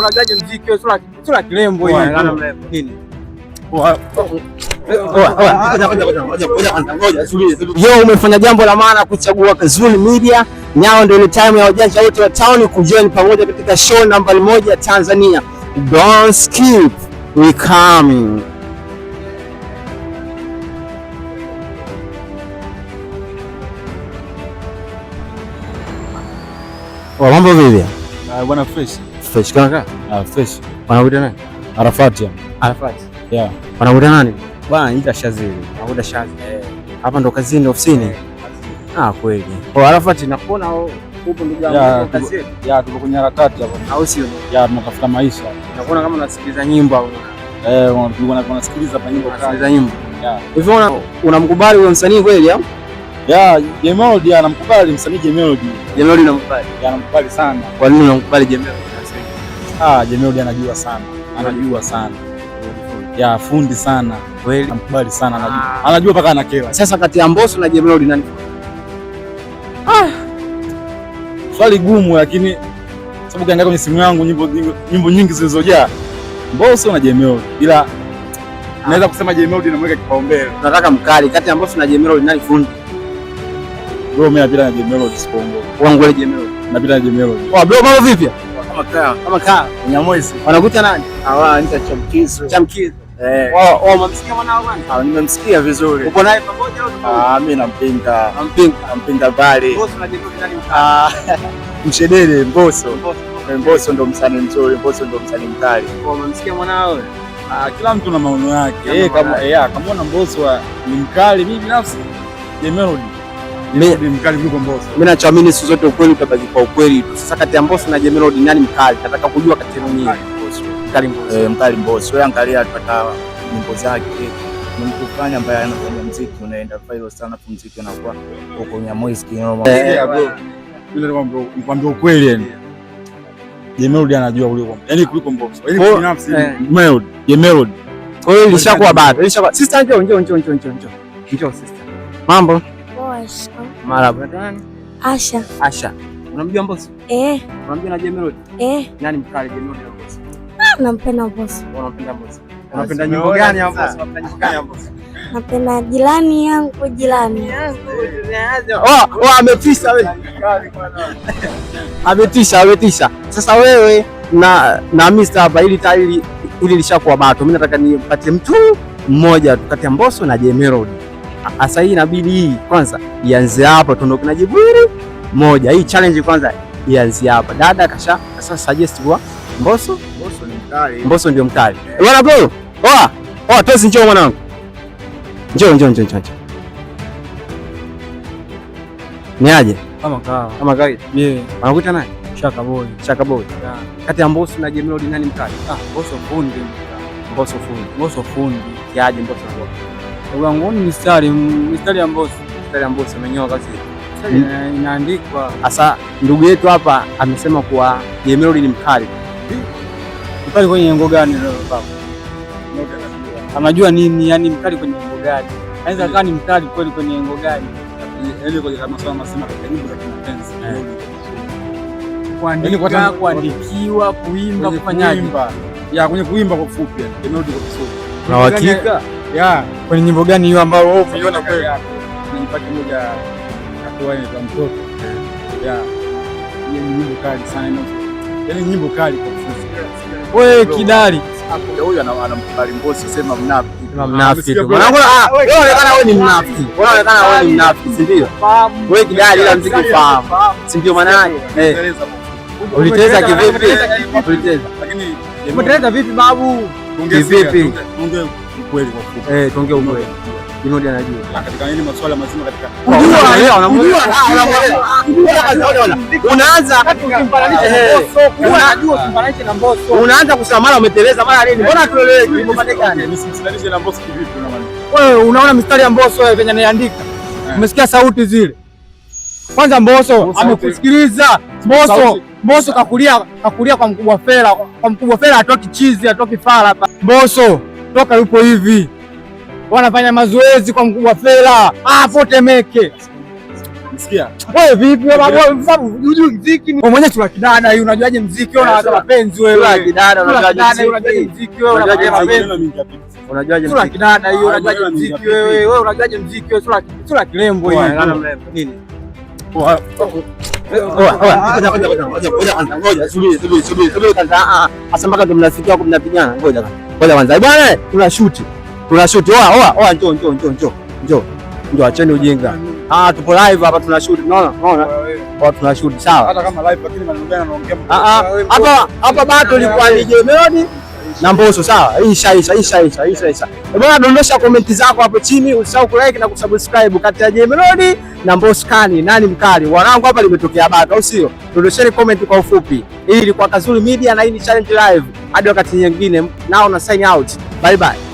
unagaje muziki sura kilembo hii. Nini? Yo, umefanya jambo la maana kuchagua Kazuli Media. Nyao ndio ile time ya wajanja wote wa town kujoin pamoja katika show nambari 1 ya Tanzania. Don't skip, we coming. Mambo vipi? Bwana fresh. Fresh kaka? Fresh. Wanakuita nani? Arafat. Arafat. Yeah. Wanakuita nani? Bwana ita Shazili. Wanakuita Shazili. Hapa ndo kazini ofisini. Kweli. Arafat nakuona upo ndugu yangu kazini. Tuko kwenye harakati hapo. Au sio? Tunatafuta maisha. Nakuona kama unasikiliza nyimbo au unasikiliza hapa nyimbo. Unasikiliza nyimbo. Hivi unamkubali huyo msanii kweli au? Jemelody anamkubali msanii Jemelody. Jemelody namkubali. Anamkubali sana. Kwa nini unamkubali Jemelody? Jemelody anajua sana. Anajua sana. Fundi sana. Kweli. Anamkubali sana, anajua. Anajua mpaka anakela. Sasa kati ya Mbosso na Jemelody nani? Swali gumu, lakini sababu kaangalia kwenye simu yangu nyimbo nyingi zilizojaa Mbosso na Jemelody. Ila naweza kusema Jemelody namweka kipaumbele. Nataka mkali kati ya Mbosso na Jemelody nani fundi? Bro, mimi napita na Jemelody sipongo. Wangu ile Jemelody. Napita na Jemelody. Bro, mambo vipi? Kama kaa. Nyamwezi. Wanakuita nani? Nita Chamkizo. Chamkizo. Umemsikia mwanao bwana? Nimemsikia vizuri. Uko naye pamoja au? Mimi nampinga. Nampinga bali. Mbosso na Jemelody nani? Mshedede Mbosso. Mbosso ndo msanii mzuri, Mbosso ndo msanii mkali. Umemsikia mwanao? Kila mtu na maono yake. Kama Mbosso ni mkali, mimi binafsi Jemelody ni mkali kuliko Mbosso. Mimi nachoamini siku zote ukweli utabaki kwa ukweli tu. Sasa kati ya Mbosso na Jemelody nani mkali? Nataka kujua kati yenu nyinyi. Mkali Mbosso. Wewe angalia tupata nyimbo zake. Ni mtu fulani ambaye anafanya muziki unaenda viral sana, muziki unakuwa uko Nyamwezi kinoma. Bro, nikwambia ukweli yani. Jemelody anajua kuliko Mbosso. Yaani binafsi Jemelody. Kwa hiyo ilishakuwa bado. Sister njoo sister. Mambo? Marhaba. Nani? Asha. Unamjua Mbosso? Unamjua na Jemelody? Nani mkali, Jemelody au Mbosso? Nampenda Mbosso. Unapenda Mbosso. Unapenda nyimbo gani ya Mbosso? Unapenda nyimbo gani ya Mbosso? Napenda jirani yangu. Ametisha wewe. Ametisha. Sasa wewe na Mr. hapa ili lishakuwa bato. Mimi nataka nipatie mtu mmoja kati ya Mbosso na Jemelody. Asa hii inabidi hii kwanza ianze hapa, tuondoke na jibwiri moja. Hii challenge kwanza ianze hapa. Dada kasha suggest kwa Mbosso ni mkali. Mbosso ndio mkali. Bwana bro. Tozi njoo mwanangu. Njoo. Ni aje? Kama kawaida. Wanakuita nani? Shaka Boy. Kati ya Mbosso na Jemelody nani mkali? Mbosso fundi. Mbosso fundi. Yaje Mbosso na wangu ni mistari ya Mbosso. Mistari ya Mbosso imenyoa kazi. Inaandikwa. Sasa ndugu yetu hapa amesema kuwa Jemelody ni mkali. Mkali kwenye nyimbo gani leo baba? Anajua nini yani mkali kwenye nyimbo gani? Anaweza kaa ni mkali kweli kwenye nyimbo gani? Ile kwenye kama swala masema katika nyimbo za kimapenzi. Kuandikiwa, kuimba, kufanyaje? Kwenye kuimba kwa ufupi, Jemelody kwa kifupi. Na hakika kwenye nyimbo gani hiyo ambayo wewe umeona kweli? Nipate moja atoa ile kwa mtoto. Hiyo ni nyimbo kali sana ino. Yaani nyimbo kali kwa ufupi. Wewe kidari. Huyu anamkubali Mbosso, sema mnafiki. Mwanangu wewe unaonekana wewe ni mnafiki. Si ndio? Wewe kidari ila mziki fahamu. Si ndio maana yake? Uliteleza kivipi? Lakini umeteleza vipi babu? Kivipi? Ukweli kwa ufupi. Tuongee ukweli. Jemelody anajua. Katika nini masuala mazima katika. Unaanza na Mbosso. Unaanza kusema mara umeteleza mara nini? Mbona tueleweki? Nisimsalishe na Mbosso kivipi unaona? Wewe unaona mistari ya Mbosso wewe venye anaandika. Umesikia sauti zile? Kwanza Mbosso amekusikiliza. Mbosso kakulia kwa mkubwa Fela. Kwa mkubwa Fela atoki chizi, atoki fala hapa. Mbosso toka yupo hivi. Wanafanya mazoezi kwa mkubwa Fela. Temeke. Sikia. Wewe vipi wewe unajua muziki? Wewe mwenyewe tuna kidada hii unajuaje muziki? Wewe unataka mapenzi wewe. Tuna kidada unajuaje muziki? Wewe unajuaje mapenzi? Unajuaje muziki? Tuna kidada hii unajuaje muziki wewe? Wewe unajuaje muziki wewe? Tuna kilembo hii. Nini? Ngoja subiri kwanza. Asa mpaka ndo mnafikia huko mnapigana. Ngoja kwanza. Bwana tuna shoot. Oa njoo acheni ujinga. Tupo live hapa tuna shoot. Unaona? Tuna shoot sawa. Hata kama live lakini maneno gani anaongea? Hapa bado ilikuwa ni Melody na Mbosso sawa. Hii ishaisha. Bwana dondosha comment zako hapo chini, usisahau kulike na kusubscribe kati ya Melody na Mbosso kani nani mkali. Wanangu hapa limetokea bado au sio? Dondosheni comment kwa ufupi. Hii ilikuwa Kazuri Media na hii ni Challenge Live. Hadi wakati nyingine nao na sign out. Bye bye.